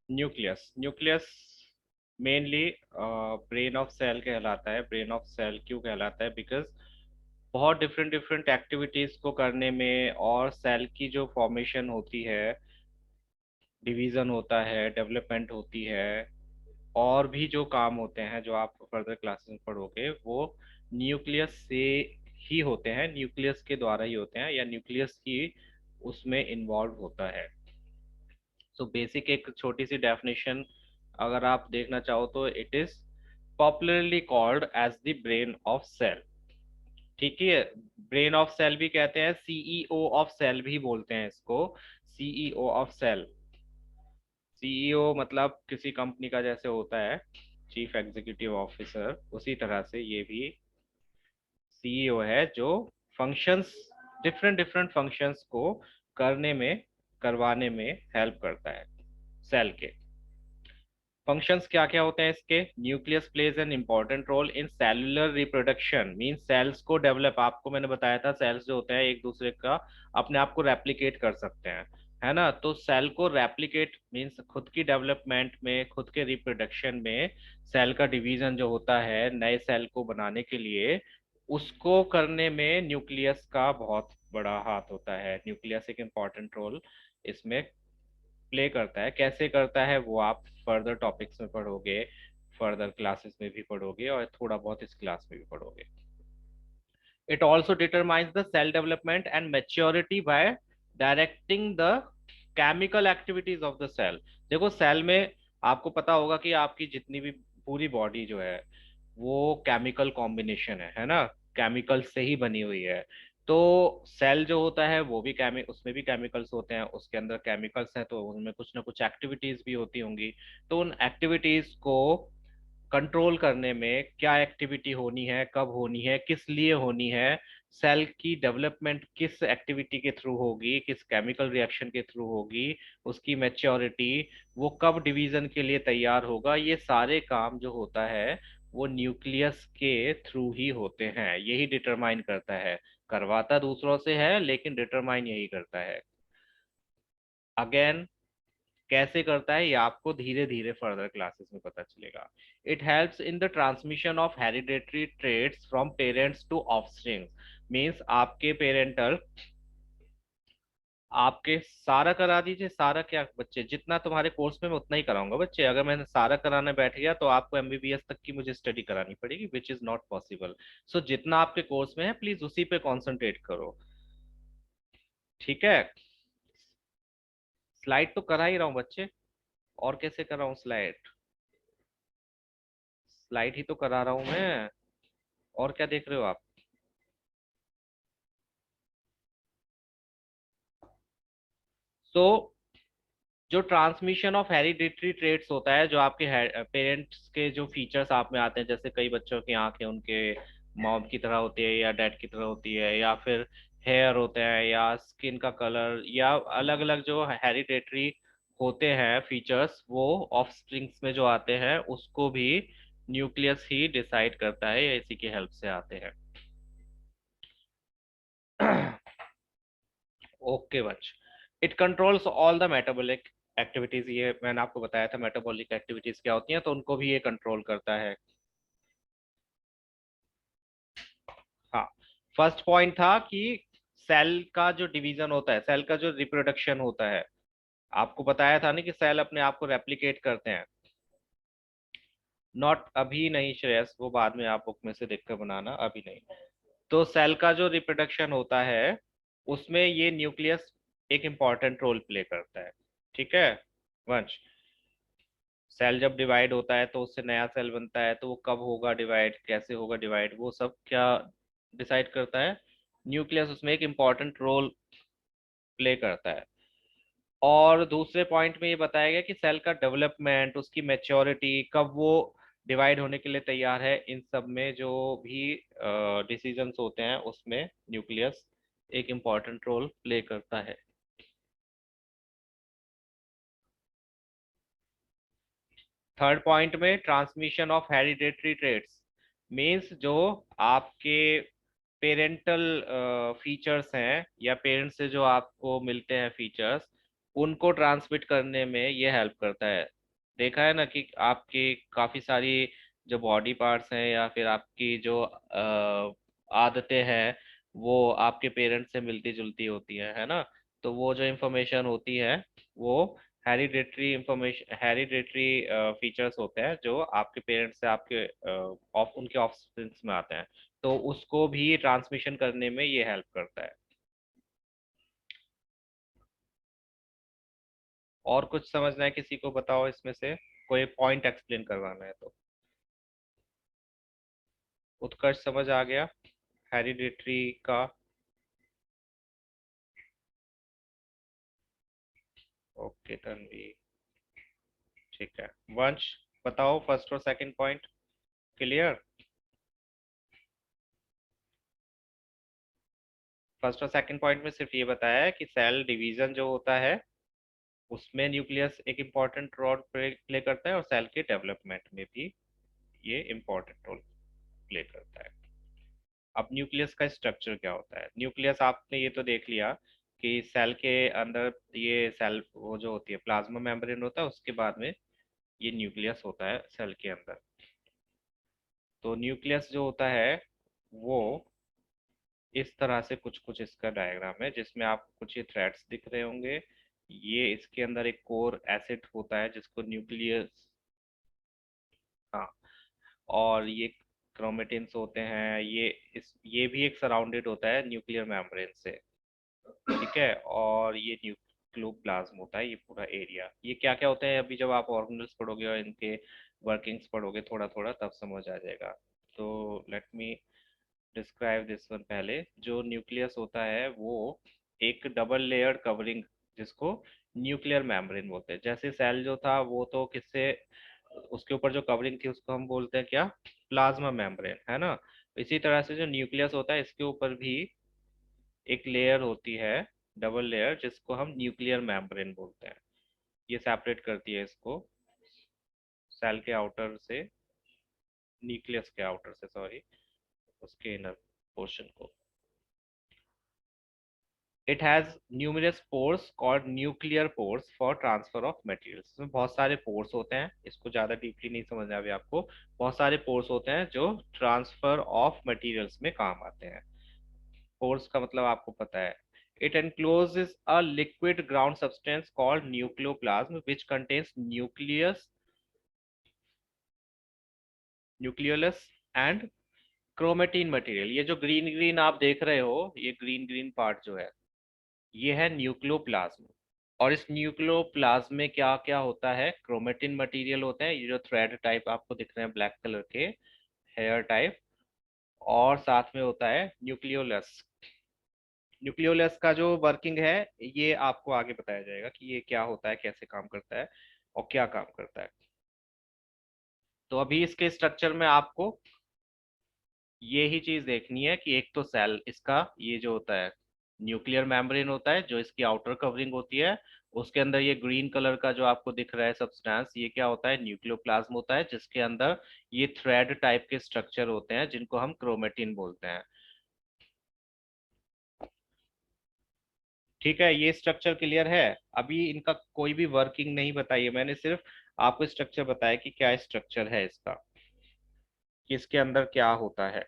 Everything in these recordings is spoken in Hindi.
Nucleus nucleus mainly brain of cell कहलाता है। ब्रेन ऑफ सेल क्यों कहलाता है? बिकॉज बहुत डिफरेंट डिफरेंट एक्टिविटीज को करने में और सेल की जो फॉर्मेशन होती है, डिवीजन होता है, डेवलपमेंट होती है, और भी जो काम होते हैं जो आप फर्दर क्लासेस में पढ़ोगे, वो न्यूक्लियस से ही होते हैं, न्यूक्लियस के द्वारा ही होते हैं, या न्यूक्लियस ही उसमें इन्वॉल्व होता है। सो बेसिक एक छोटी सी डेफिनेशन अगर आप देखना चाहो तो it is popularly called as the brain of cell. ठीक है, ब्रेन ऑफ सेल भी कहते हैं, सीईओ ऑफ सेल भी बोलते हैं इसको, सीईओ ऑफ सेल। सीईओ मतलब किसी कंपनी का जैसे होता है चीफ एग्जीक्यूटिव ऑफिसर, उसी तरह से ये भी सीईओ है जो फंक्शंस, डिफरेंट डिफरेंट फंक्शंस को करने में, करवाने में हेल्प करता है सेल के। फंक्शंस क्या क्या होते हैं इसके? Nucleus plays an important role in cellular reproduction, mean cells को डेवलप, आपको मैंने बताया था सेल्स जो होते हैं एक दूसरे का अपने आप को रेप्लिकेट कर सकते हैं, है ना? तो सेल को रेप्लिकेट मीन्स खुद की डेवलपमेंट में, खुद के रिप्रोडक्शन में सेल का डिवीजन जो होता है नए सेल को बनाने के लिए, उसको करने में न्यूक्लियस का बहुत बड़ा हाथ होता है। न्यूक्लियस एक इम्पॉर्टेंट रोल इसमें प्ले करता है। कैसे करता है वो आप फर्दर टॉपिक्स में पढ़ोगे, फर्दर क्लासेस में भी पढ़ोगे, और थोड़ा बहुत इस क्लास में भी पढ़ोगे। It also determines the cell development and maturity by directing the chemical activities of the cell. देखो सेल में आपको पता होगा कि आपकी जितनी भी पूरी बॉडी जो है वो केमिकल कॉम्बिनेशन है ना, केमिकल से ही बनी हुई है। तो सेल जो होता है वो भी उसमें भी केमिकल्स होते हैं, उसके अंदर केमिकल्स हैं तो उनमें कुछ ना कुछ एक्टिविटीज भी होती होंगी। तो उन एक्टिविटीज को कंट्रोल करने में, क्या एक्टिविटी होनी है, कब होनी है, किस लिए होनी है, सेल की डेवलपमेंट किस एक्टिविटी के थ्रू होगी, किस केमिकल रिएक्शन के थ्रू होगी, उसकी मैच्योरिटी, वो कब डिवीजन के लिए तैयार होगा, ये सारे काम जो होता है वो न्यूक्लियस के थ्रू ही होते हैं। यही डिटरमाइन करता है, करवाता दूसरों से है लेकिन डिटरमाइन यही करता है। अगेन कैसे करता है ये आपको धीरे धीरे फर्दर क्लासेस में पता चलेगा। It helps in the transmission of hereditary traits from parents to offspring, means आपके पेरेंटल, आपके सारा करा दीजिए, सारा क्या बच्चे, जितना तुम्हारे कोर्स में मैं उतना ही कराऊंगा बच्चे। अगर मैंने सारा कराने बैठ गया तो आपको एमबीबीएस तक की मुझे स्टडी करानी पड़ेगी, विच इज नॉट पॉसिबल। सो जितना आपके कोर्स में है प्लीज उसी पे कॉन्सेंट्रेट करो, ठीक है? स्लाइड तो करा ही रहा हूँ बच्चे, और कैसे कर रहा हूँ स्लाइड? स्लाइड ही तो करा रहा हूँ मैं, और क्या देख रहे हो आप? सो जो ट्रांसमिशन ऑफ हेरिडिटरी ट्रेट्स होता है, जो आपके पेरेंट्स के जो फीचर्स आप में आते हैं, जैसे कई बच्चों की आंखें उनके मॉम की तरह होती है या डैड की तरह होती है, या फिर हेयर होते हैं, या स्किन का कलर, या अलग अलग जो हेरिडिटरी होते हैं फीचर्स, वो ऑफस्प्रिंग्स में जो आते हैं उसको भी न्यूक्लियस ही डिसाइड करता है, या इसी की हेल्प से आते हैं। ओके बच, it controls all the metabolic activities, ये मैंने आपको बताया था मेटाबॉलिक एक्टिविटीज क्या होती हैं, तो उनको भी ये कंट्रोल करता है। हाँ, फर्स्ट पॉइंट था कि सेल का जो डिवीजन होता है, सेल का जो रिप्रोडक्शन होता है, आपको बताया था ना कि सेल अपने आप को रेप्लिकेट करते हैं। नॉट अभी नहीं श्रेयस, वो बाद में आप बुक में से देखकर बनाना, अभी नहीं। तो सेल का जो रिप्रोडक्शन होता है उसमें ये न्यूक्लियस एक इम्पॉर्टेंट रोल प्ले करता है, ठीक है वंश? सेल जब डिवाइड होता है तो उससे नया सेल बनता है, तो वो कब होगा डिवाइड, कैसे होगा डिवाइड, वो सब क्या डिसाइड करता है? न्यूक्लियस उसमें एक इम्पॉर्टेंट रोल प्ले करता है। और दूसरे पॉइंट में ये बताया गया कि सेल का डेवलपमेंट, उसकी मैच्योरिटी, कब वो डिवाइड होने के लिए तैयार है, इन सब में जो भी डिसीजंस होते हैं उसमें न्यूक्लियस एक इम्पॉर्टेंट रोल प्ले करता है। थर्ड पॉइंट में transmission of hereditary traits, means जो आपके पेरेंटल फीचर्स हैं या पेरेंट्स से जो आपको मिलते हैं फीचर्स, उनको ट्रांसमिट करने में ये हेल्प करता है। देखा है ना कि आपकी काफी सारी जो बॉडी पार्ट्स हैं या फिर आपकी जो आदतें हैं वो आपके पेरेंट्स से मिलती जुलती होती है ना। तो वो जो इंफॉर्मेशन होती है वो हेरिडेटरी इंफॉर्मेशन, हेरिडेटरी फीचर्स होते हैं जो आपके पेरेंट्स से आपके ऑफ उनके ऑफस्प्रिंग्स में आते हैं। तो उसको भी ट्रांसमिशन करने में ये हेल्प करता है। और कुछ समझना है किसी को, बताओ इसमें से कोई पॉइंट एक्सप्लेन करवाना है तो। उत्कर्ष समझ आ गया हेरिडिटरी का? ओके तन्वी, ठीक है। वंश, बताओ फर्स्ट और सेकंड पॉइंट क्लियर? फर्स्ट और सेकंड पॉइंट में सिर्फ ये बताया है कि सेल डिवीजन जो होता है उसमें न्यूक्लियस एक इम्पॉर्टेंट रोल प्ले करता है और सेल के डेवलपमेंट में भी ये इम्पोर्टेंट रोल प्ले करता है। अब न्यूक्लियस का स्ट्रक्चर क्या होता है? न्यूक्लियस आपने ये तो देख लिया कि सेल के अंदर ये सेल वो जो होती है प्लाज्मा मेम्ब्रेन होता है, उसके बाद में ये न्यूक्लियस होता है सेल के अंदर। तो न्यूक्लियस जो होता है वो इस तरह से कुछ कुछ इसका डायग्राम है जिसमें आपको कुछ ये थ्रेड्स दिख रहे होंगे। ये इसके अंदर एक कोर एसिड होता है जिसको न्यूक्लियस, हाँ, और ये क्रोमेटिन्स होते हैं। ये भी एक सराउंडेड होता है न्यूक्लियर मेम्ब्रेन से, ठीक है। और ये न्यूक्लियोप्लाज्म होता है, ये पूरा एरिया। ये क्या क्या होता है अभी जब आप ऑर्गेनल्स पढ़ोगे और इनके वर्किंग्स पढ़ोगे थोड़ा थोड़ा तब समझ आ जाएगा। तो let me describe this one. पहले जो न्यूक्लियस होता है वो एक डबल लेयर्ड कवरिंग जिसको न्यूक्लियर मेम्ब्रेन बोलते हैं। जैसे सेल जो था वो तो किससे, उसके ऊपर जो कवरिंग थी उसको हम बोलते हैं क्या, प्लाज्मा मेम्ब्रेन, है ना। इसी तरह से जो न्यूक्लियस होता है इसके ऊपर भी एक लेयर होती है, डबल लेयर, जिसको हम न्यूक्लियर मेम्ब्रेन बोलते हैं। ये सेपरेट करती है इसको सेल के आउटर से, न्यूक्लियस के आउटर से, सॉरी, उसके इनर पोर्शन को। It has numerous pores called nuclear pores for transfer of materials. इसमें बहुत सारे पोर्स होते हैं, इसको ज्यादा डीपली नहीं समझना अभी आपको। बहुत सारे पोर्स होते हैं जो ट्रांसफर ऑफ मटेरियल्स में काम आते हैं। पोर्स का मतलब आपको पता है। It encloses a liquid ground substance called nucleoplasm which contains nucleolus and chromatin material। ये जो ग्रीन ग्रीन आप देख रहे हो, ये ग्रीन ग्रीन पार्ट जो है ये है न्यूक्लियोप्लाज्म। और इस न्यूक्लियोप्लाज्म में क्या क्या होता है? क्रोमेटिन मटेरियल होते हैं, ये जो थ्रेड टाइप आपको दिख रहे हैं ब्लैक कलर के, हेयर टाइप। और साथ में होता है न्यूक्लियोलस। न्यूक्लियोलस का जो वर्किंग है ये आपको आगे बताया जाएगा कि ये क्या होता है, कैसे काम करता है और क्या काम करता है। तो अभी इसके स्ट्रक्चर में आपको ये ही चीज देखनी है कि एक तो सेल इसका ये जो होता है न्यूक्लियर मेम्ब्रेन होता है जो इसकी आउटर कवरिंग होती है। उसके अंदर ये ग्रीन कलर का जो आपको दिख रहा है सब्सटेंस, ये क्या होता है? न्यूक्लियोप्लाज्म होता है, जिसके अंदर ये थ्रेड टाइप के स्ट्रक्चर होते हैं जिनको हम क्रोमेटिन बोलते हैं। ठीक है, ये स्ट्रक्चर क्लियर है? अभी इनका कोई भी वर्किंग नहीं बताई है मैंने, सिर्फ आपको स्ट्रक्चर बताया कि क्या स्ट्रक्चर है इसका, कि इसके अंदर क्या होता है।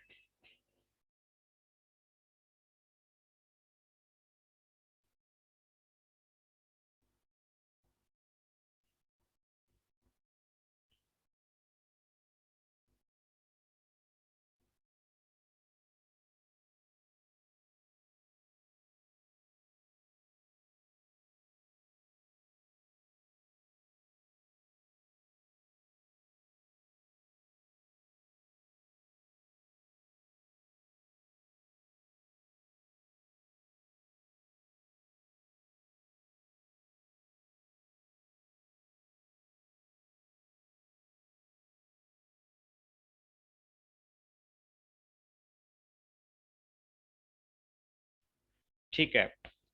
ठीक है,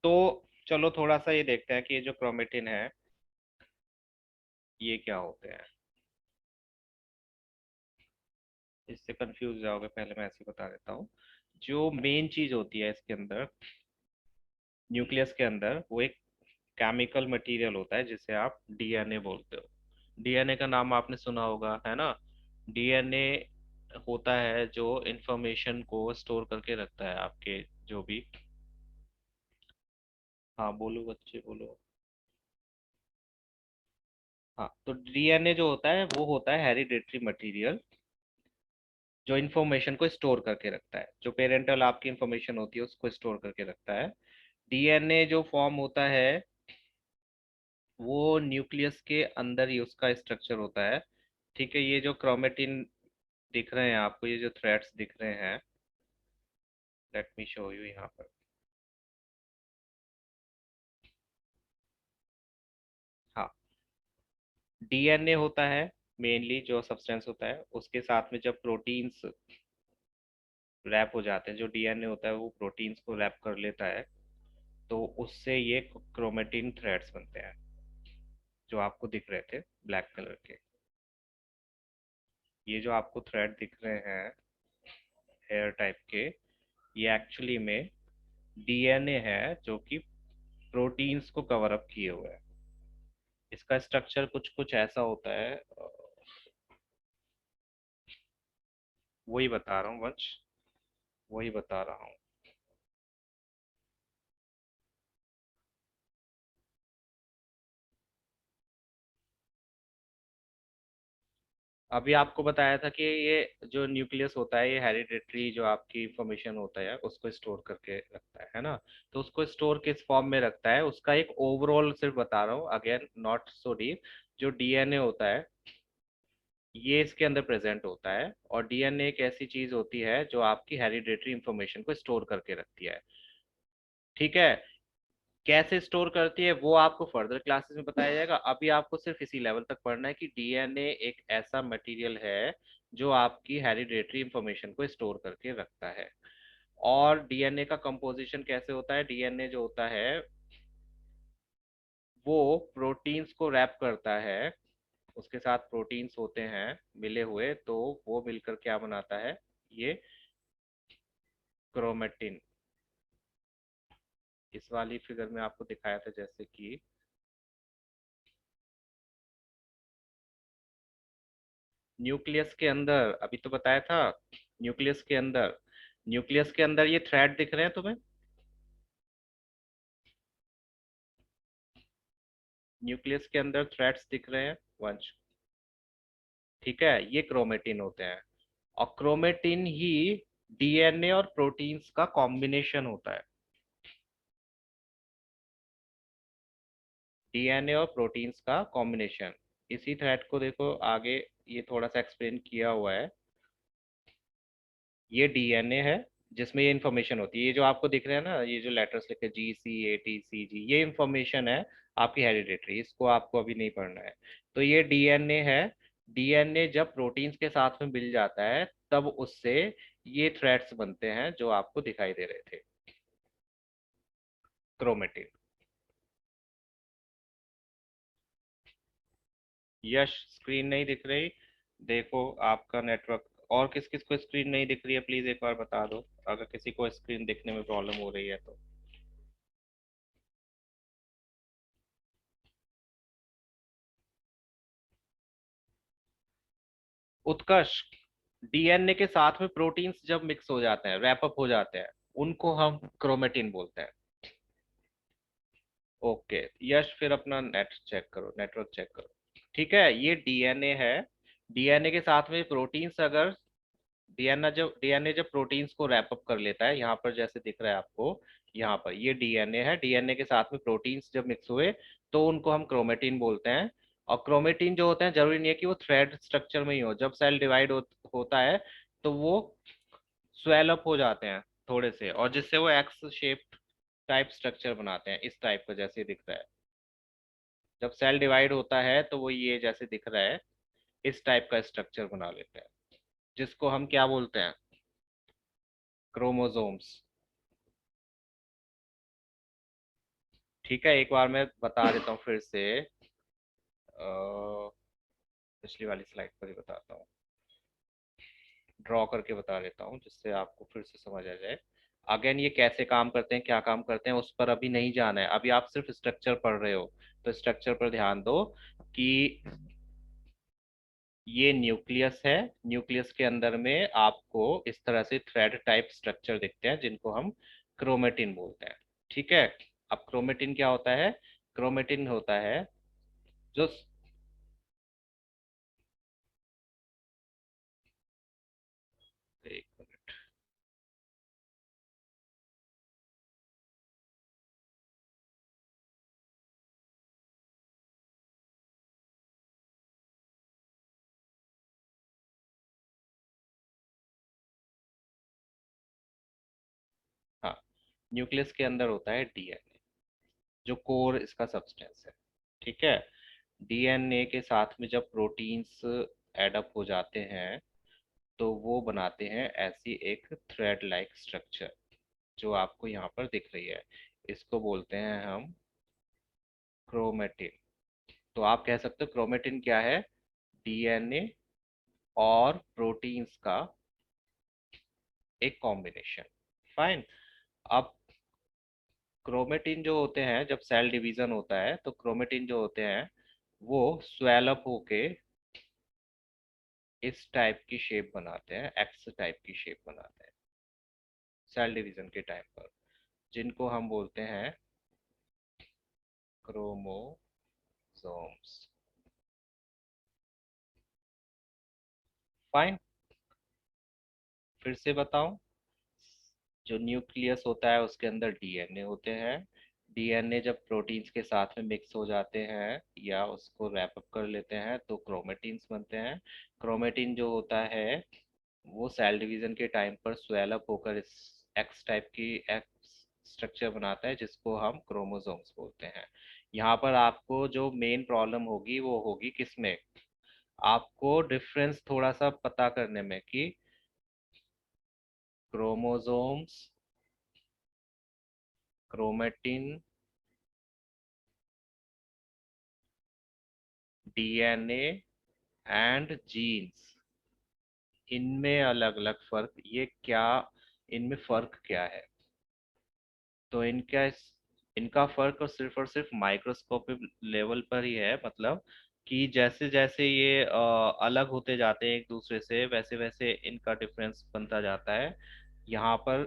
तो चलो थोड़ा सा ये देखते हैं कि ये जो क्रोमेटिन है ये क्या होते हैं। इससे कंफ्यूज जाओगे, पहले मैं ऐसे बता देता हूँ। जो मेन चीज होती है इसके अंदर, न्यूक्लियस के अंदर, वो एक केमिकल मटेरियल होता है जिसे आप डीएनए बोलते हो। डीएनए का नाम आपने सुना होगा, है ना। डीएनए होता है जो इंफॉर्मेशन को स्टोर करके रखता है आपके, जो भी। हाँ बोलो बच्चे बोलो। हाँ, तो डीएनए जो होता है वो होता है हेरिडेटरी मटेरियल, जो इन्फॉर्मेशन को स्टोर करके रखता है, जो पेरेंटल आपकी इन्फॉर्मेशन होती है उसको स्टोर करके रखता है। डीएनए जो फॉर्म होता है वो न्यूक्लियस के अंदर ही उसका स्ट्रक्चर होता है। ठीक है, ये जो क्रोमेटिन दिख रहे हैं आपको, ये जो थ्रेड्स दिख रहे हैं, लेट मी शो यू यहाँ पर। हाँ, डीएनए होता है मेनली जो सब्सटेंस होता है, उसके साथ में जब प्रोटीन्स रैप हो जाते हैं, जो डीएनए होता है वो प्रोटीन्स को रैप कर लेता है, तो उससे ये क्रोमेटिन थ्रेड्स बनते हैं, जो आपको दिख रहे थे ब्लैक कलर के। ये जो आपको थ्रेड दिख रहे हैं हेयर टाइप के, ये एक्चुअली में डीएनए है जो कि प्रोटीन्स को कवर अप किए हुए है। इसका स्ट्रक्चर कुछ कुछ ऐसा होता है, वही बता रहा हूँ वंश, वही बता रहा हूँ। अभी आपको बताया था कि ये जो न्यूक्लियस होता है ये हेरिडेटरी जो आपकी इंफॉर्मेशन होता है उसको स्टोर करके रखता है ना। तो उसको स्टोर किस फॉर्म में रखता है उसका एक ओवरऑल सिर्फ बता रहा हूँ, अगेन नॉट सो डीप। जो डीएनए होता है ये इसके अंदर प्रेजेंट होता है, और डीएनए एक ऐसी चीज होती है जो आपकी हेरिडेटरी इंफॉर्मेशन को स्टोर करके रखती है। ठीक है, कैसे स्टोर करती है वो आपको फर्दर क्लासेस में बताया जाएगा, अभी आपको सिर्फ इसी लेवल तक पढ़ना है कि डीएनए एक ऐसा मटेरियल है जो आपकी हेरिडेटरी इंफॉर्मेशन को स्टोर करके रखता है। और डीएनए का कंपोजिशन कैसे होता है, डीएनए जो होता है वो प्रोटीन्स को रैप करता है, उसके साथ प्रोटीन्स होते हैं मिले हुए, तो वो मिलकर क्या बनाता है, ये क्रोमेटिन। इस वाली फिगर में आपको दिखाया था जैसे कि न्यूक्लियस के अंदर, अभी तो बताया था, न्यूक्लियस के अंदर, न्यूक्लियस के अंदर ये थ्रेड दिख रहे हैं तुम्हें, न्यूक्लियस के अंदर थ्रेड्स दिख रहे हैं वंश। ठीक है, ये क्रोमेटिन होते हैं, और क्रोमेटिन ही डीएनए और प्रोटीन्स का कॉम्बिनेशन होता है। डीएनए और प्रोटीन्स का कॉम्बिनेशन, इसी थ्रेड को देखो आगे, ये थोड़ा सा एक्सप्लेन किया हुआ है। ये डीएनए है जिसमें ये इन्फॉर्मेशन होती है, ये जो आपको दिख रहे हैं ना, ये जो लेटर्स लिखे GCATCG, ये इन्फॉर्मेशन है आपकी हेरिडेटरी, इसको आपको अभी नहीं पढ़ना है। तो ये डीएनए है, डीएनए जब प्रोटीन्स के साथ में मिल जाता है तब उससे ये थ्रेड्स बनते हैं जो आपको दिखाई दे रहे थे, क्रोमेटिन। यश, स्क्रीन नहीं दिख रही, देखो आपका नेटवर्क। और किस किस को स्क्रीन नहीं दिख रही है प्लीज एक बार बता दो, अगर किसी को स्क्रीन दिखने में प्रॉब्लम हो रही है तो। उत्कर्ष, डीएनए के साथ में प्रोटीन्स जब मिक्स हो जाते हैं, रैप अप हो जाते हैं, उनको हम क्रोमेटिन बोलते हैं। ओके यश, फिर अपना नेट चेक करो, नेटवर्क चेक करो। ठीक है, ये डीएनए है, डीएनए के साथ में प्रोटीन्स अगर, डीएनए जब प्रोटीन्स को रैप अप कर लेता है, यहाँ पर जैसे दिख रहा है आपको, यहाँ पर ये डीएनए है, डीएनए के साथ में प्रोटीन्स जब मिक्स हुए तो उनको हम क्रोमेटिन बोलते हैं। और क्रोमेटिन जो होते हैं जरूरी नहीं है कि वो थ्रेड स्ट्रक्चर में ही हो, जब सेल डिवाइड होता है तो वो स्वेल अप हो जाते हैं थोड़े से, और जिससे वो एक्स शेप टाइप स्ट्रक्चर बनाते हैं, इस टाइप का जैसे दिख रहा है। जब सेल डिवाइड होता है तो वो ये जैसे दिख रहा है, इस टाइप का स्ट्रक्चर बना लेते हैं, जिसको हम क्या बोलते हैं, क्रोमोसोम्स। ठीक है, एक बार मैं बता देता हूँ फिर से, पिछली वाली स्लाइड पर ही बताता हूँ, ड्रॉ करके बता देता हूँ जिससे आपको फिर से समझ आ जाए। अगेन ये कैसे काम करते हैं, क्या काम करते हैं, उस पर अभी नहीं जाना है, अभी आप सिर्फ स्ट्रक्चर पढ़ रहे हो, तो स्ट्रक्चर पर ध्यान दो कि ये न्यूक्लियस है। न्यूक्लियस के अंदर में आपको इस तरह से थ्रेड टाइप स्ट्रक्चर दिखते हैं जिनको हम क्रोमेटिन बोलते हैं। ठीक है। अब क्रोमेटिन क्या होता है? क्रोमेटिन होता है जो, एक मिनट। हाँ, न्यूक्लियस के अंदर होता है डीएनए, जो कोर इसका सब्सटेंस है। ठीक है। डीएनए के साथ में जब प्रोटीन्स एडअप हो जाते हैं तो वो बनाते हैं ऐसी एक थ्रेड लाइक स्ट्रक्चर जो आपको यहाँ पर दिख रही है। इसको बोलते हैं हम क्रोमेटिन। तो आप कह सकते हो क्रोमेटिन क्या है? डीएनए और प्रोटीन्स का एक कॉम्बिनेशन। फाइन। अब क्रोमेटिन जो होते हैं, जब सेल डिवीजन होता है तो क्रोमेटिन जो होते हैं वो स्वेल अप होके इस टाइप की शेप बनाते हैं, एक्स टाइप की शेप बनाते हैं सेल डिवीजन के टाइम पर, जिनको हम बोलते हैं क्रोमोसोम्स। फाइन। फिर से बताऊं, जो न्यूक्लियस होता है उसके अंदर डीएनए होते हैं। डीएनए जब प्रोटीन्स के साथ में मिक्स हो जाते हैं या उसको रैप अप कर लेते हैं तो क्रोमेटिन्स बनते हैं। क्रोमेटिन जो होता है वो सेल डिवीजन के टाइम पर स्वेल अप होकर इस एक्स टाइप की एक्स स्ट्रक्चर बनाता है जिसको हम क्रोमोसोम्स बोलते हैं। यहाँ पर आपको जो मेन प्रॉब्लम होगी वो होगी किसमें? आपको डिफरेंस थोड़ा सा पता करने में कि chromosomes, chromatin, DNA and genes, इनमें अलग अलग फर्क ये क्या, इनमें फर्क क्या है? तो इनका फर्क और सिर्फ माइक्रोस्कोपिक लेवल पर ही है। मतलब कि जैसे जैसे ये अलग होते जाते हैं एक दूसरे से वैसे वैसे इनका डिफरेंस बनता जाता है। यहाँ पर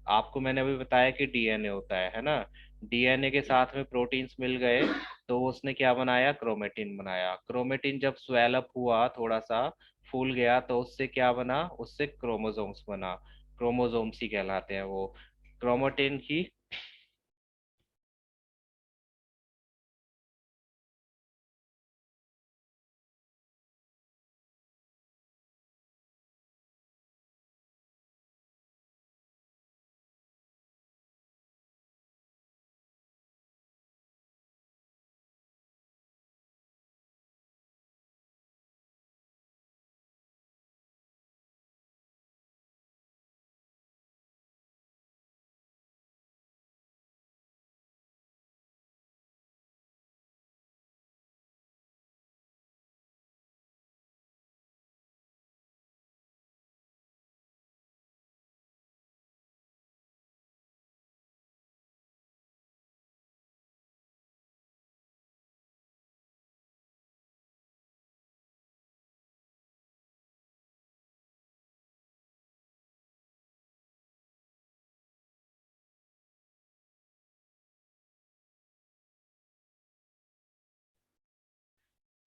आपको मैंने अभी बताया कि डीएनए होता है ना? डीएनए के साथ में प्रोटीन्स मिल गए तो उसने क्या बनाया? क्रोमेटिन बनाया। क्रोमेटिन जब स्वेल अप हुआ, थोड़ा सा फूल गया, तो उससे क्या बना? उससे क्रोमोसोम्स बना। क्रोमोसोम्स ही कहलाते हैं वो। क्रोमेटिन ही।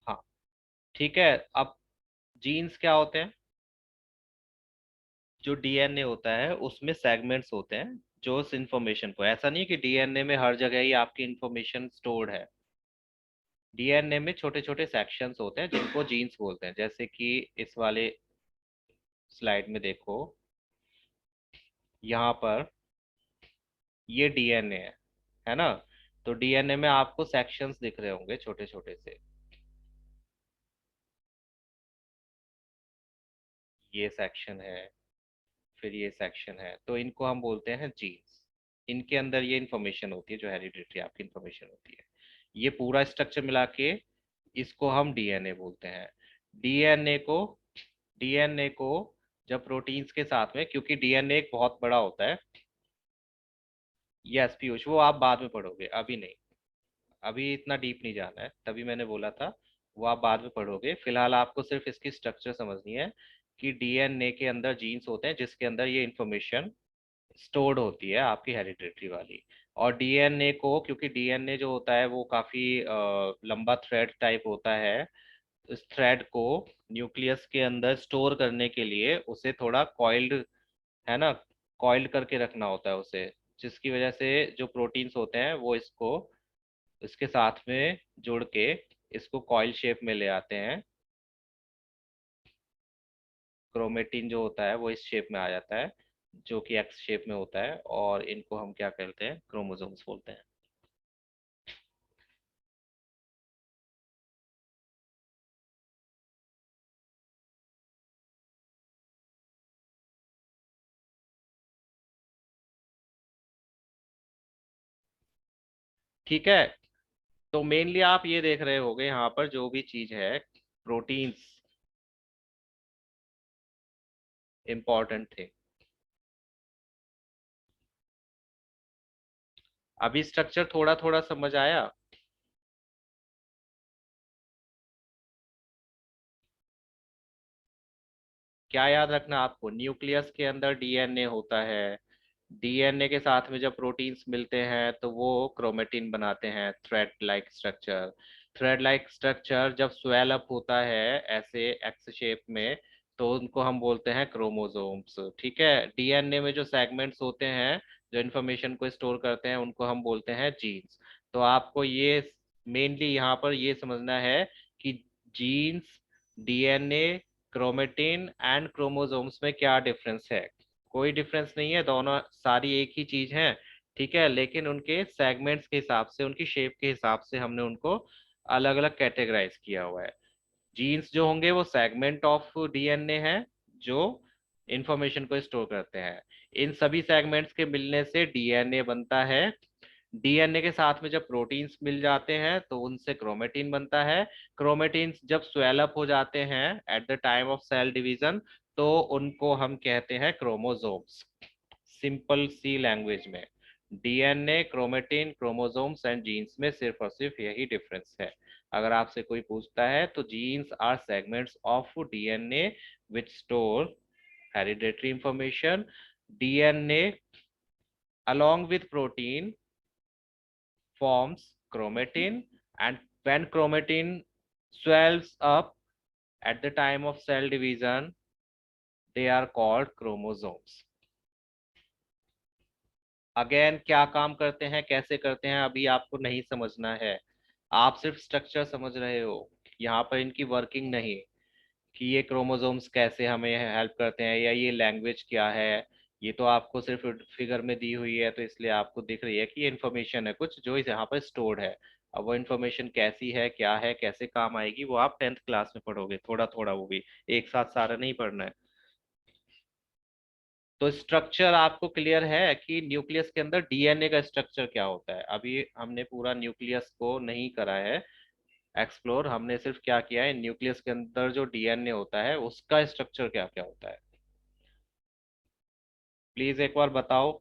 हाँ, ठीक है। अब जीन्स क्या होते हैं? जो डीएनए होता है उसमें सेगमेंट्स होते हैं जो उस इंफॉर्मेशन को, ऐसा नहीं है कि डीएनए में हर जगह ही आपकी इंफॉर्मेशन स्टोर्ड है। डीएनए में छोटे छोटे सेक्शंस होते हैं जिनको जीन्स बोलते हैं। जैसे कि इस वाले स्लाइड में देखो, यहाँ पर ये डीएनए है ना? तो डीएनए में आपको सेक्शंस दिख रहे होंगे छोटे छोटे से। ये सेक्शन है, फिर ये सेक्शन है, तो इनको हम बोलते हैं जीन्स। इनके अंदर ये इंफॉर्मेशन होती है जो हेरिडिटरी आपकी इंफॉर्मेशन होती है। ये पूरा स्ट्रक्चर मिला के इसको हम डीएनए बोलते हैं। डीएनए को डीएनए को जब प्रोटीन्स के साथ में, क्योंकि डीएनए एक बहुत बड़ा होता है। यस पीयूष, वो आप बाद में पढ़ोगे, अभी नहीं। अभी इतना डीप नहीं जाना है, तभी मैंने बोला था वो आप बाद में पढ़ोगे, फिलहाल आपको सिर्फ इसकी स्ट्रक्चर समझनी है कि डीएनए के अंदर जीन्स होते हैं जिसके अंदर ये इंफॉर्मेशन स्टोर्ड होती है आपकी हेरिडिटरी वाली। और डीएनए को, क्योंकि डीएनए जो होता है वो काफी लंबा थ्रेड टाइप होता है, इस थ्रेड को न्यूक्लियस के अंदर स्टोर करने के लिए उसे थोड़ा कॉइल्ड, है ना, कॉइल्ड करके रखना होता है उसे, जिसकी वजह से जो प्रोटीन्स होते हैं वो इसको इसके साथ में जुड़ के इसको कॉइल शेप में ले आते हैं। क्रोमेटिन जो होता है वो इस शेप में आ जाता है, जो कि एक्स शेप में होता है, और इनको हम क्या कहते हैं, क्रोमोसोम्स बोलते हैं। ठीक है, तो मेनली आप ये देख रहे होगे यहाँ पर जो भी चीज है, प्रोटीन्स, इंपॉर्टेंट थे। अभी स्ट्रक्चर थोड़ा थोड़ा समझ आया। क्या याद रखना आपको, न्यूक्लियस के अंदर डीएनए होता है, डीएनए के साथ में जब प्रोटीन्स मिलते हैं तो वो क्रोमेटिन बनाते हैं, thread like structure. Thread like structure जब स्वेल अप होता है ऐसे एक्स शेप में, तो उनको हम बोलते हैं क्रोमोसोम्स। ठीक है, डीएनए में जो सेगमेंट्स होते हैं जो इन्फॉर्मेशन को स्टोर करते हैं उनको हम बोलते हैं जीन्स। तो आपको ये मेनली यहाँ पर ये समझना है कि genes, DNA, chromatin and chromosomes में क्या डिफरेंस है। कोई डिफरेंस नहीं है, दोनों सारी एक ही चीज है। ठीक है, लेकिन उनके सेगमेंट्स के हिसाब से, उनकी शेप के हिसाब से हमने उनको अलग अलग कैटेगराइज किया हुआ है। जीन्स जो होंगे वो सेगमेंट ऑफ डीएनए है जो इंफॉर्मेशन को स्टोर करते हैं। इन सभी सेगमेंट्स के मिलने से डीएनए बनता है। डीएनए के साथ में जब प्रोटीन्स मिल जाते हैं तो उनसे क्रोमेटिन बनता है। क्रोमेटिन जब स्वेल अप हो जाते हैं at the time of cell division, तो उनको हम कहते हैं क्रोमोसोम्स। सिंपल सी लैंग्वेज में DNA, chromatin, chromosomes and genes में सिर्फ और सिर्फ यही डिफरेंस है। अगर आपसे कोई पूछता है तो genes are segments of DNA which store hereditary information. DNA along with protein forms chromatin, and when chromatin swells up at the time of cell division, they are called chromosomes. Again क्या काम करते हैं, कैसे करते हैं, अभी आपको नहीं समझना है। आप सिर्फ स्ट्रक्चर समझ रहे हो, यहाँ पर इनकी वर्किंग नहीं, कि ये क्रोमोसोम्स कैसे हमें हेल्प करते हैं या ये लैंग्वेज क्या है। ये तो आपको सिर्फ फिगर में दी हुई है तो इसलिए आपको दिख रही है कि ये इन्फॉर्मेशन है कुछ जो इस यहाँ पर स्टोर्ड है। अब वो इन्फॉर्मेशन कैसी है, क्या है, कैसे काम आएगी, वो आप 10th क्लास में पढ़ोगे थोड़ा थोड़ा, वो भी एक साथ सारा नहीं पढ़ना है। तो स्ट्रक्चर आपको क्लियर है कि न्यूक्लियस के अंदर डीएनए का स्ट्रक्चर क्या होता है। अभी हमने पूरा न्यूक्लियस को नहीं करा है एक्सप्लोर, हमने सिर्फ क्या किया है, न्यूक्लियस के अंदर जो डीएनए होता है उसका स्ट्रक्चर क्या क्या होता है। प्लीज एक बार बताओ।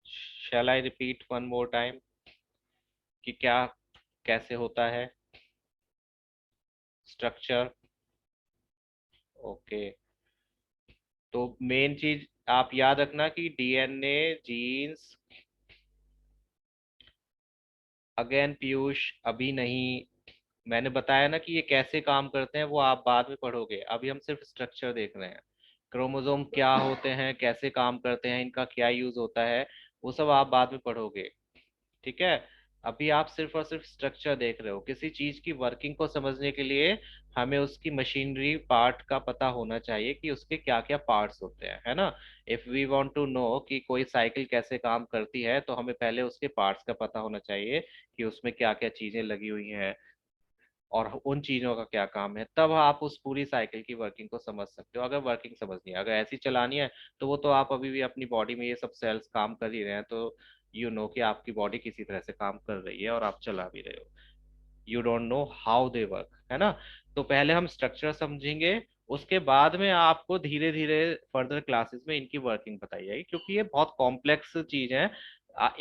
Shall I repeat one more time कि क्या कैसे होता है स्ट्रक्चर। ओके, तो मेन चीज आप याद रखना कि डीएनए, जीन्स, अगेन पीयूष अभी नहीं, मैंने बताया ना कि ये कैसे काम करते हैं वो आप बाद में पढ़ोगे, अभी हम सिर्फ स्ट्रक्चर देख रहे हैं। क्रोमोसोम क्या होते हैं, कैसे काम करते हैं, इनका क्या यूज होता है, वो सब आप बाद में पढ़ोगे। ठीक है, अभी आप सिर्फ और सिर्फ स्ट्रक्चर देख रहे हो। किसी चीज की वर्किंग को समझने के लिए हमें उसकी मशीनरी पार्ट का पता होना चाहिए कि उसके क्या क्या पार्ट्स होते हैं, है ना। If we want to know कि कोई साइकिल कैसे काम करती है तो हमें पहले उसके पार्ट्स का पता होना चाहिए कि उसमें क्या क्या चीजें लगी हुई हैं और उन चीजों का क्या काम है, तब आप उस पूरी साइकिल की वर्किंग को समझ सकते हो। अगर वर्किंग समझनी है, अगर ऐसी चलानी है, तो वो तो आप अभी भी अपनी बॉडी में ये सब सेल्स काम कर ही रहे हैं, तो यू नो कि आपकी बॉडी किसी तरह से काम कर रही है और आप चला भी रहे हो। You don't know how they work, है ना। तो पहले हम स्ट्रक्चर समझेंगे, उसके बाद में आपको धीरे धीरे फर्दर क्लासेस में इनकी वर्किंग बताई जाएगी, क्योंकि ये बहुत कॉम्प्लेक्स चीज है।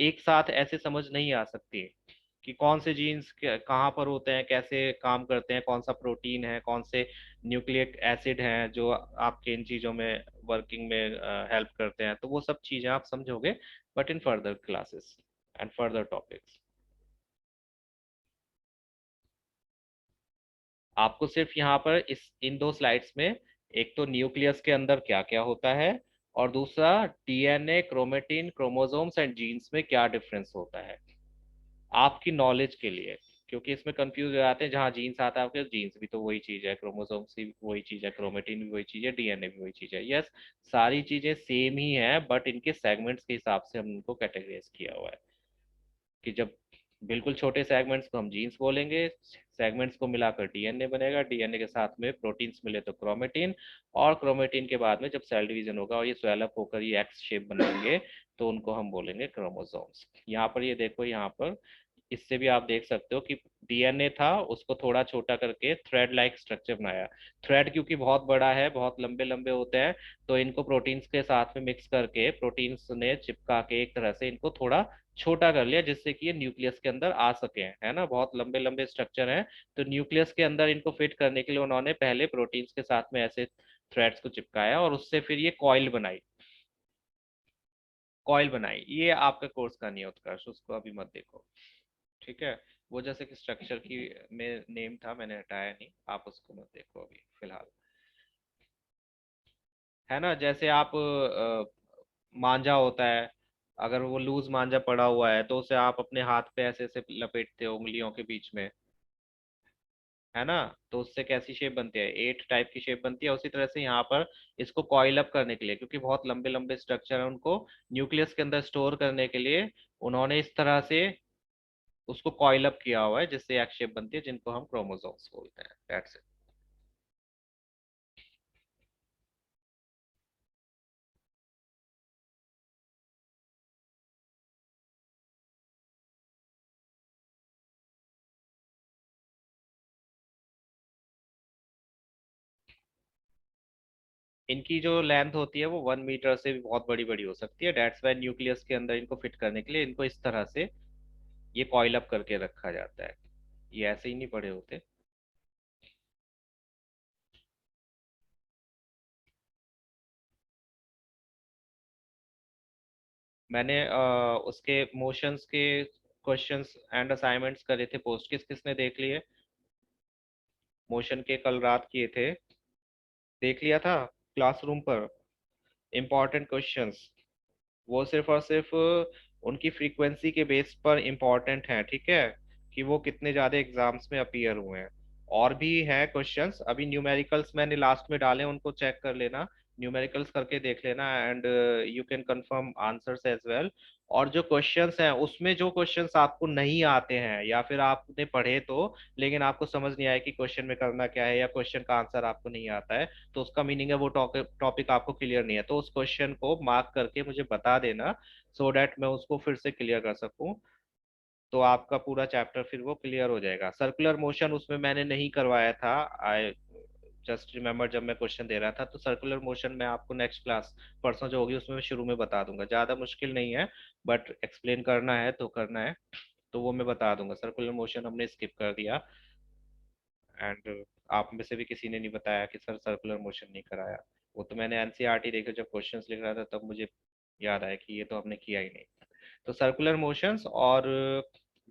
एक साथ ऐसे समझ नहीं आ सकती कि कौन से जीन्स कहाँ पर होते हैं, कैसे काम करते हैं, कौन सा प्रोटीन है, कौन से न्यूक्लिक एसिड हैं जो आपके इन चीज़ों में वर्किंग में हेल्प करते हैं। तो वो सब चीज़ें आप समझोगे but in further classes and further topics. आपको सिर्फ यहाँ पर इस इन दो स्लाइड्स में एक तो न्यूक्लियस के अंदर क्या क्या होता है, और दूसरा DNA, chromatin, chromosomes and genes में क्या डिफरेंस होता है, आपकी नॉलेज के लिए। क्योंकि इसमें कंफ्यूज हो जाते हैं, जहाँ जीन्स आता है आपके जीन्स भी तो वही चीज है, क्रोमोसोम्स भी वही चीज है, क्रोमेटिन भी वही चीज है, डीएनए भी वही चीज है। यस, सारी चीजें सेम ही है बट इनके सेगमेंट्स के हिसाब से हम इनको कैटेगराइज किया हुआ है। कि जब बिल्कुल छोटे सेगमेंट्स को हम जीन्स बोलेंगे, सेगमेंट्स को मिलाकर डीएनए बनेगा, डीएनए के साथ में प्रोटीन्स मिले तो क्रोमेटिन, और क्रोमेटिन के बाद में जब सेल डिवीजन होगा और ये स्वेलअप होकर ये एक्स शेप बनाएंगे तो उनको हम बोलेंगे क्रोमोसोम्स। यहाँ पर ये देखो, यहाँ पर इससे भी आप देख सकते हो कि डीएनए था, उसको थोड़ा छोटा करके थ्रेड लाइक स्ट्रक्चर बनाया। थ्रेड क्योंकि बहुत बड़ा है, बहुत लंबे लंबे होते हैं, तो इनको प्रोटीन्स के साथ में मिक्स करके प्रोटीन्स ने चिपका के एक तरह से इनको थोड़ा छोटा कर लिया, जिससे कि ये न्यूक्लियस के अंदर आ सके, है ना। बहुत लंबे लंबे स्ट्रक्चर हैं, तो न्यूक्लियस के अंदर इनको फिट करने के लिए उन्होंने पहले प्रोटीन्स के साथ में ऐसे थ्रेड्स को चिपकाया और उससे फिर ये कॉइल बनाई। कॉइल बनाई, ये आपका कोर्स का नहीं है उत्कर्ष, उसको अभी मत देखो, ठीक है। वो जैसे कि स्ट्रक्चर की में नेम था, मैंने हटाया नहीं, आप उसको मत देखो अभी फिलहाल, है ना। जैसे आप मांझा होता है, अगर वो लूज मांझा पड़ा हुआ है तो उसे आप अपने हाथ पे ऐसे ऐसे लपेटते हो उंगलियों के बीच में, है ना। तो उससे कैसी शेप बनती है, एट टाइप की शेप बनती है। उसी तरह से यहाँ पर इसको कॉइल अप करने के लिए, क्योंकि बहुत लंबे लंबे स्ट्रक्चर है, उनको न्यूक्लियस के अंदर स्टोर करने के लिए उन्होंने इस तरह से उसको कॉइल अप किया हुआ है, जिससे एक शेप बनती है, जिनको हम क्रोमोसोम्स बोलते हैं। That's it. इनकी जो लेंथ होती है वो 1 मीटर से भी बहुत बड़ी बड़ी हो सकती है। डेट्स वाई न्यूक्लियस के अंदर इनको फिट करने के लिए इनको इस तरह से ये कॉइल अप करके रखा जाता है। ये ऐसे ही नहीं पड़े होते। मैंने उसके मोशंस के क्वेश्चंस एंड असाइनमेंट्स करे थे पोस्ट, किस किसने देख लिए। मोशन के कल रात किए थे, देख लिया था क्लासरूम पर। इंपॉर्टेंट क्वेश्चंस, वो सिर्फ और सिर्फ उनकी फ्रीक्वेंसी के बेस पर इम्पोर्टेंट हैं, ठीक है, कि वो कितने ज़्यादा एग्जाम्स में अपीयर हुए हैं। और भी हैं क्वेश्चंस, अभी न्यूमेरिकल्स मैंने लास्ट में डाले, उनको चेक कर लेना, न्यूमेरिकल्स करके देख लेना, and you can confirm answers as well. और जो क्वेश्चंस हैं उसमें जो क्वेश्चंस आपको नहीं आते हैं या फिर आपने पढ़े तो लेकिन आपको समझ नहीं आया कि क्वेश्चन में करना क्या है, या क्वेश्चन का आंसर आपको नहीं आता है, तो उसका मीनिंग है वो टॉपिक आपको क्लियर नहीं है, तो उस क्वेश्चन को मार्क करके मुझे बता देना, सो डैट मैं उसको फिर से क्लियर कर सकूं। तो आपका पूरा चैप्टर फिर वो क्लियर हो जाएगा। सर्कुलर मोशन उसमें मैंने नहीं करवाया था, आई जस्ट रिमेम्बर जब मैं क्वेश्चन दे रहा था। तो सर्कुलर मोशन मैं आपको नेक्स्ट क्लास परसों जो होगी उसमें मैं शुरू में बता दूंगा, ज़्यादा मुश्किल नहीं है, बट एक्सप्लेन करना है तो करना है, तो वो मैं बता दूंगा। सर्कुलर मोशन हमने स्किप कर दिया, एंड आप में से भी किसी ने नहीं बताया कि सर सर्कुलर मोशन नहीं कराया। वो तो मैंने एनसीईआरटी देखा जब क्वेश्चंस लिख रहा था, तब मुझे याद आया कि ये तो हमने किया ही नहीं। तो सर्कुलर मोशंस और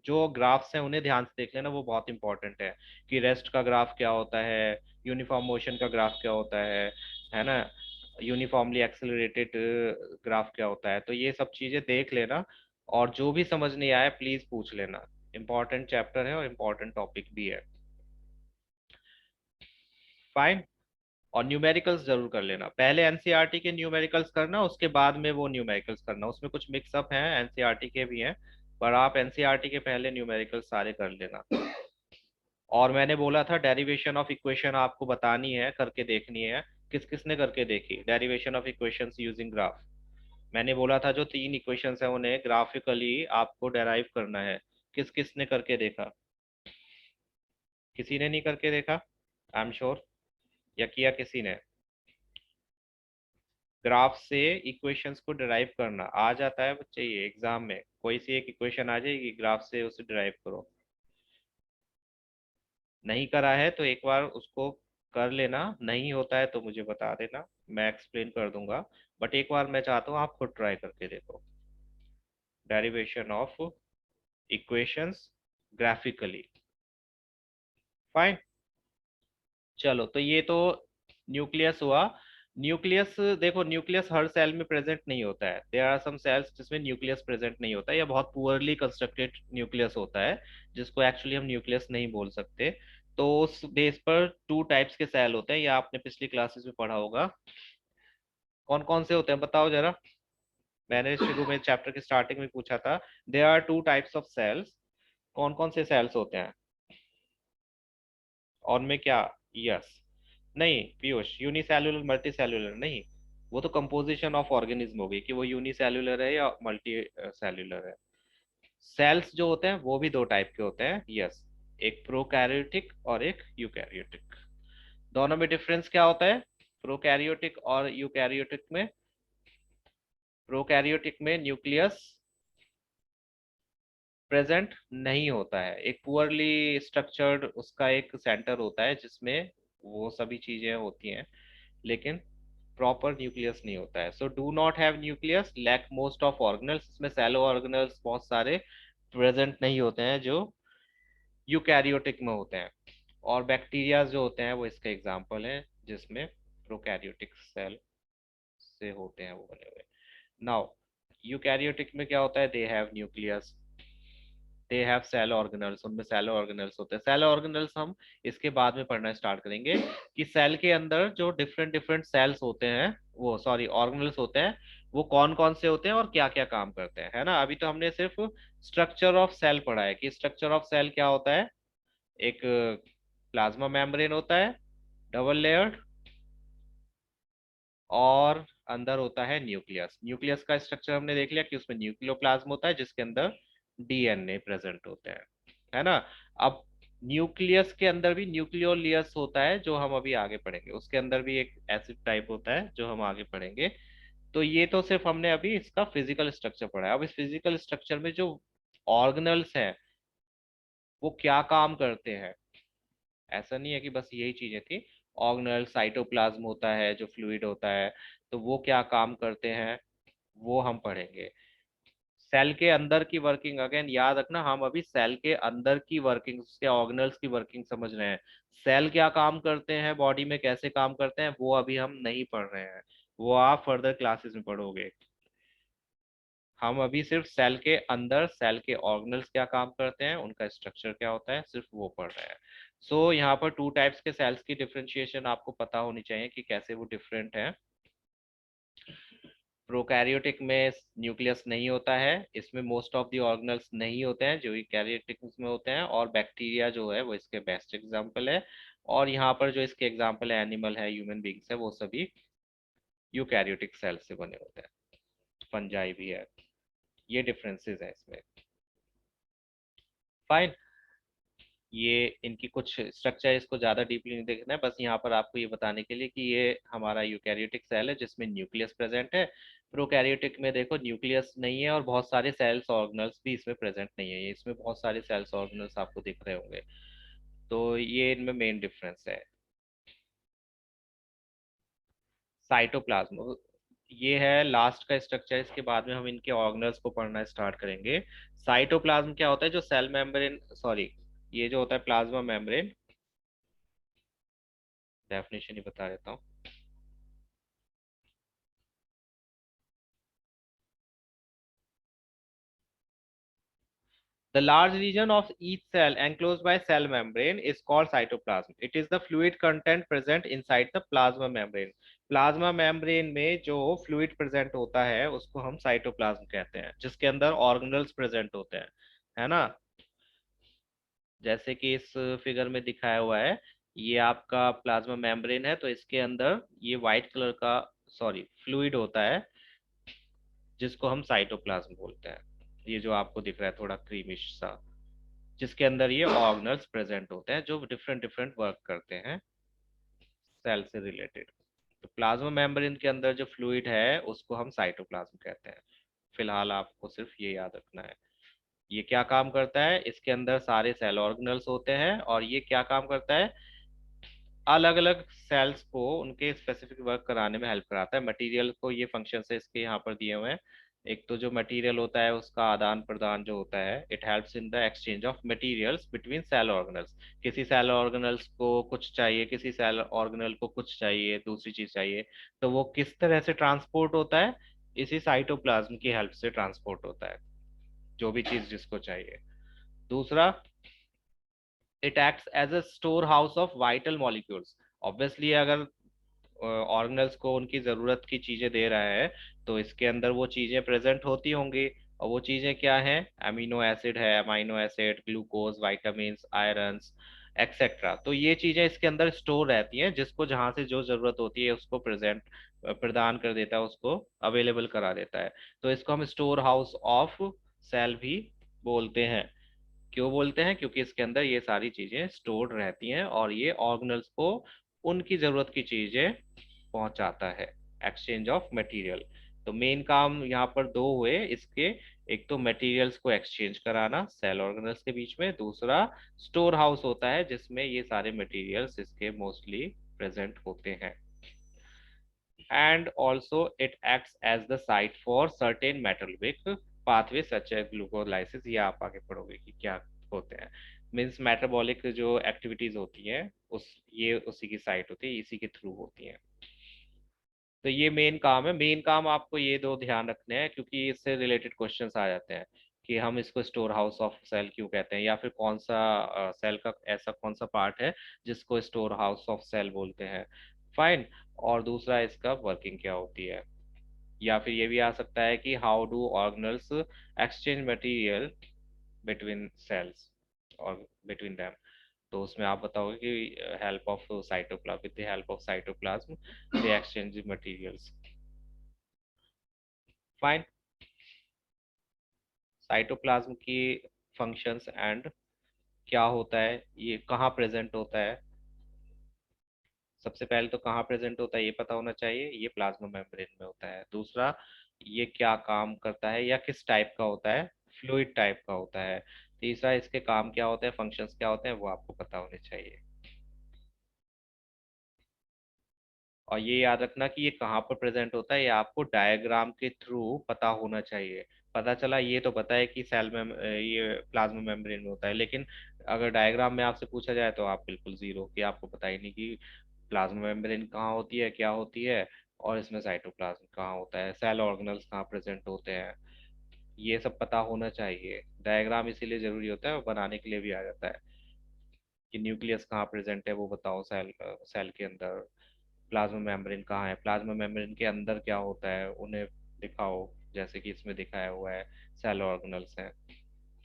जो ग्राफ्स हैं उन्हें ध्यान से देख लेना, वो बहुत इंपॉर्टेंट है, कि रेस्ट का ग्राफ क्या होता है, यूनिफॉर्म मोशन का ग्राफ क्या होता है ना, यूनिफॉर्मली एक्सेलरेटेड ग्राफ क्या होता है। तो ये सब चीज़ें देख लेना, और जो भी समझ नहीं आया प्लीज़ पूछ लेना। इंपॉर्टेंट चैप्टर है और इम्पॉर्टेंट टॉपिक भी है। फाइन। और न्यूमेरिकल्स जरूर कर लेना, पहले एनसीईआरटी के न्यूमेरिकल्स करना, उसके बाद में वो न्यूमेरिकल्स करना, उसमें कुछ मिक्सअप हैं, एनसीईआरटी के भी हैं, पर आप एनसीईआरटी के पहले न्यूमेरिकल्स सारे कर लेना। और मैंने बोला था डेरिवेशन ऑफ इक्वेशन आपको बतानी है, करके देखनी है। किस किसने करके देखी derivation of equations using graph. मैंने बोला था जो तीन इक्वेशंस हैं उन्हें ग्राफिकली आपको डेराइव करना है। किस किसने करके देखा, किसी ने नहीं करके देखा, आई एम श्योर, या किया किसी ने। ग्राफ से इक्वेशंस को डिराइव करना आ जाता है बच्चे, ये एग्जाम में कोई सी एक इक्वेशन आ जाएगी, ग्राफ से उसे डिराइव करो। नहीं करा है तो एक बार उसको कर लेना, नहीं होता है तो मुझे बता देना, मैं एक्सप्लेन कर दूंगा। बट एक बार मैं चाहता हूँ आप खुद ट्राई करके देखो, derivation of equations graphically. Fine. चलो तो ये तो न्यूक्लियस हुआ। न्यूक्लियस, देखो न्यूक्लियस हर सेल में प्रेजेंट नहीं होता है, देयर आर सम सेल्स जिसमें न्यूक्लियस प्रेजेंट नहीं होता है, या बहुत पुअरली कंस्ट्रक्टेड न्यूक्लियस होता है जिसको एक्चुअली हम न्यूक्लियस नहीं बोल सकते। तो उस बेस पर टू टाइप्स के सेल होते हैं, या आपने पिछली क्लासेस में पढ़ा होगा। कौन कौन से होते हैं बताओ जरा। मैंने शुरू में चैप्टर के स्टार्टिंग में पूछा था, there are two types of cells. कौन कौन से सेल्स होते हैं और में क्या? यस। नहीं पीयूष, यूनिसेल्युलर मल्टी सेल्युलर नहीं, वो तो कंपोजिशन ऑफ ऑर्गेनिज्म होगी कि वो यूनिसेल्युलर है या मल्टी सेल्युलर है। सेल्स जो होते हैं वो भी दो टाइप के होते हैं, यस। एक प्रोकैरियोटिक और एक यूकैरियोटिक। दोनों में डिफरेंस क्या होता है प्रोकैरियोटिक और यूकैरियोटिक में? प्रोकैरियोटिक में न्यूक्लियस प्रेजेंट नहीं होता है, एक पुअरली स्ट्रक्चर्ड उसका एक सेंटर होता है जिसमें वो सभी चीजें होती हैं, लेकिन प्रॉपर न्यूक्लियस नहीं होता है। So do not have nucleus, lack most of organelles, इसमें सेलो ऑर्गेनल्स बहुत सारे प्रेजेंट नहीं होते हैं जो यूकैरियोटिक में होते हैं। और बैक्टीरिया जो होते हैं वो इसका एग्जाम्पल है जिसमें प्रोकैरियोटिक सेल से होते हैं वो बने हुए। नाउ यूकैरियोटिक में क्या होता है, they have nucleus, they have cell organelles, उनमें सेल ऑर्गेनल्स होते हैं। सेल ऑर्गेनल्स हम इसके बाद में पढ़ना स्टार्ट करेंगे कि सेल के अंदर जो डिफरेंट डिफरेंट सेल्स होते हैं, वो सॉरी ऑर्गेनल्स होते हैं, वो कौन कौन से होते हैं और क्या क्या काम करते हैं, है ना। अभी तो हमने सिर्फ स्ट्रक्चर ऑफ सेल पढ़ा है कि स्ट्रक्चर ऑफ सेल क्या होता है। एक प्लाज्मा मेम्ब्रेन होता है, डबल लेयर्ड, और अंदर होता है न्यूक्लियस। न्यूक्लियस का स्ट्रक्चर हमने देख लिया कि उसमें न्यूक्लियोप्लाज्म होता है जिसके अंदर डीएनए प्रेजेंट होते हैं, है ना। अब न्यूक्लियस के अंदर भी न्यूक्लियोलियस होता है जो हम अभी आगे पढ़ेंगे, उसके अंदर भी एक एसिड टाइप होता है जो हम आगे पढ़ेंगे। तो ये तो सिर्फ हमने अभी इसका फिजिकल स्ट्रक्चर पढ़ा है। अब इस फिजिकल स्ट्रक्चर में जो ऑर्गेनल्स हैं वो क्या काम करते हैं, ऐसा नहीं है कि बस यही चीजें थी। ऑर्गेनल साइटोप्लाज्म होता है जो फ्लूइड होता है, तो वो क्या काम करते हैं वो हम पढ़ेंगे। सेल के अंदर की वर्किंग, अगेन याद रखना हम अभी सेल के अंदर की वर्किंग, उसके ऑर्गेनल्स की वर्किंग समझ रहे हैं। सेल क्या काम करते हैं बॉडी में, कैसे काम करते हैं, वो अभी हम नहीं पढ़ रहे हैं, वो आप फर्दर क्लासेस में पढ़ोगे। हम अभी सिर्फ सेल के अंदर सेल के ऑर्गेनल्स क्या काम करते हैं, उनका स्ट्रक्चर क्या होता है, सिर्फ वो पढ़ रहे हैं। सो यहाँ पर टू टाइप्स के सेल्स की डिफरेंशिएशन आपको पता होनी चाहिए कि कैसे वो डिफरेंट है। प्रोकैरियोटिक में न्यूक्लियस नहीं होता है, इसमें मोस्ट ऑफ द ऑर्गेनल्स नहीं होते हैं जो यूकैरियोटिक में होते हैं, और बैक्टीरिया जो है वो इसके बेस्ट एग्जांपल है। और यहाँ पर जो इसके एग्जांपल है एनिमल है, ह्यूमन बींग्स है, वो सभी यूकैरियोटिक सेल से बने होते हैं, फंजाई भी है। ये डिफरेंसेस है इसमें। फाइन। ये इनकी कुछ स्ट्रक्चर, इसको ज्यादा डीपली नहीं देखना है, बस यहाँ पर आपको ये बताने के लिए कि ये हमारा यूकैरियोटिक सेल है जिसमें न्यूक्लियस प्रेजेंट है। प्रोकैरियोटिक में देखो न्यूक्लियस नहीं है और बहुत सारे सेल्स ऑर्गेनल्स भी इसमें प्रेजेंट नहीं है, ये इसमें बहुत सारे सेल्स ऑर्गेनल्स आपको दिख रहे होंगे। तो ये इनमें मेन डिफरेंस है। साइटोप्लाज्म ये है लास्ट का स्ट्रक्चर, इसके बाद में हम इनके ऑर्गेनल्स को पढ़ना स्टार्ट करेंगे। साइटोप्लाज्म क्या होता है, जो सेल मेम्ब्रेन, सॉरी, ये जो होता है प्लाज्मा मेम्ब्रेन, डेफिनेशन ही बता देता हूँ। The large region of each cell enclosed by cell membrane is called cytoplasm. It is the fluid content present inside the plasma membrane. Plasma membrane में जो फ्लूइड प्रेजेंट होता है उसको हम साइटोप्लाज्म कहते हैं, जिसके अंदर ऑर्गेनल्स प्रेजेंट होते हैं, है ना। जैसे कि इस फिगर में दिखाया हुआ है, ये आपका प्लाज्मा मेम्ब्रेन है, तो इसके अंदर ये व्हाइट कलर का, सॉरी, फ्लूइड होता है जिसको हम साइटोप्लाज्म बोलते हैं। ये जो आपको दिख रहा है थोड़ा क्रीमिश सा, जिसके अंदर ये ऑर्गेनल्स प्रेजेंट होते हैं जो डिफरेंट डिफरेंट वर्क करते हैं सेल से रिलेटेड। तो प्लाज्मा मेम्ब्रेन के अंदर जो फ्लूइड है उसको हम साइटोप्लाज्म कहते हैं। फिलहाल आपको सिर्फ ये याद रखना है। ये क्या काम करता है, इसके अंदर सारे सेल ऑर्गेनल्स होते हैं, और ये क्या काम करता है, अलग अलग सेल्स को उनके स्पेसिफिक वर्क कराने में हेल्प कराता है। मटेरियल को, ये फंक्शन है इसके यहाँ पर दिए हुए हैं। एक तो जो मटेरियल होता है उसका आदान प्रदान जो होता है, it helps in the exchange of materials between cell organelles. किसी सेल ऑर्गेनल्स को कुछ चाहिए, किसी सेल ऑर्गेनल को कुछ चाहिए, दूसरी चीज चाहिए, तो वो किस तरह से ट्रांसपोर्ट होता है, इसी साइटोप्लाज्म की हेल्प से ट्रांसपोर्ट होता है, जो भी चीज जिसको चाहिए। दूसरा, it acts as a store house of vital molecules. Obviously अगर ऑर्गेनल्स को उनकी ज़रूरत की चीज़ें दे रहा है, तो इसके अंदर वो चीज़ें प्रेजेंट होती होंगी। और वो चीज़ें क्या हैं, अमीनो एसिड है, amino acid, glucose, vitamins, irons, etcetera. तो ये चीज़ें इसके अंदर स्टोर रहती हैं, जिसको जहाँ से जो ज़रूरत होती है उसको प्रेजेंट प्रदान कर देता है, उसको अवेलेबल करा देता है। तो इसको हम स्टोर हाउस ऑफ सेल भी बोलते हैं। क्यों बोलते हैं, क्योंकि इसके अंदर ये सारी चीजें स्टोर्ड रहती हैं और ये ऑर्गेनल्स को उनकी जरूरत की चीजें पहुंचाता है, एक्सचेंज ऑफ मटेरियल। तो मेन काम यहाँ पर दो हुए इसके, एक तो मटेरियल्स को एक्सचेंज कराना सेल ऑर्गेनल्स के बीच में, दूसरा स्टोर हाउस होता है जिसमें ये सारे मटेरियल्स इसके मोस्टली प्रेजेंट होते हैं। And also it acts as the site for certain metabolic pathways such as glucolysis। ये आप आगे पढ़ोगे कि क्या होते हैं। मीन्स मेटाबॉलिक जो एक्टिविटीज होती हैं, उस ये उसी की साइट होती है, इसी के थ्रू होती हैं। तो ये मेन काम है। मेन काम आपको ये दो ध्यान रखने हैं, क्योंकि इससे रिलेटेड क्वेश्चंस आ जाते हैं कि हम इसको स्टोर हाउस ऑफ सेल क्यों कहते हैं, या फिर कौन सा सेल का ऐसा कौन सा पार्ट है जिसको स्टोर हाउस ऑफ सेल बोलते हैं। फाइन। और दूसरा, इसका वर्किंग क्या होती है। या फिर ये भी आ सकता है कि how do organelles exchange material between cells और बिटवीन देम। तो उसमें आप बताओगे कि help of cytoplasm, with the help of cytoplasm they exchange materials. Fine. Cytoplasm की फंक्शंस एंड क्या होता है, ये कहाँ प्रेजेंट होता है। सबसे पहले तो कहाँ प्रेजेंट होता है ये पता होना चाहिए, ये प्लाज्मा मेम्ब्रेन में होता है। दूसरा, ये क्या काम करता है या किस टाइप का होता है, फ्लूइड टाइप का होता है। तीसरा, इसके काम क्या होते हैं, फंक्शंस क्या होते हैं, वो आपको पता होने चाहिए। और ये याद रखना कि ये कहाँ पर प्रेजेंट होता है, ये आपको डायग्राम के थ्रू पता होना चाहिए। पता चला, ये तो पता है कि सेल में ये प्लाज्मा मेम्ब्रेन में होता है, लेकिन अगर डायग्राम में आपसे पूछा जाए तो आप बिल्कुल जीरो, कि आपको पता ही नहीं कि प्लाज्मा मेम्ब्रेन कहाँ होती है, क्या होती है, और इसमें साइटोप्लाज्म कहाँ होता है, सेल ऑर्गेनल्स कहाँ प्रेजेंट होते हैं। ये सब पता होना चाहिए। डायग्राम इसीलिए जरूरी होता है, और बनाने के लिए भी आ जाता है कि न्यूक्लियस कहाँ प्रेजेंट है वो बताओ, सेल सेल के अंदर प्लाज्मा मेम्ब्रेन कहाँ है, प्लाज्मा मेम्ब्रेन के अंदर क्या होता है, उन्हें दिखाओ, जैसे कि इसमें दिखाया हुआ है सेल ऑर्गेनल्स हैं।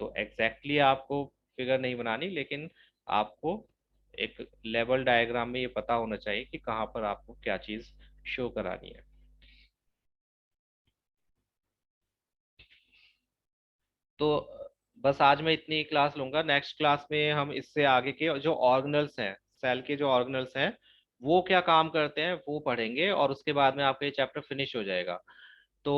तो एग्जैक्टली आपको फिगर नहीं बनानी, लेकिन आपको एक लेवल डायग्राम में ये पता होना चाहिए कि कहाँ पर आपको क्या चीज़ शो करानी है। तो बस आज मैं इतनी ही क्लास लूंगा। नेक्स्ट क्लास में हम इससे आगे के जो ऑर्गेनल्स हैं, सेल के जो ऑर्गेनल्स हैं, वो क्या काम करते हैं वो पढ़ेंगे, और उसके बाद में आपका ये चैप्टर फिनिश हो जाएगा। तो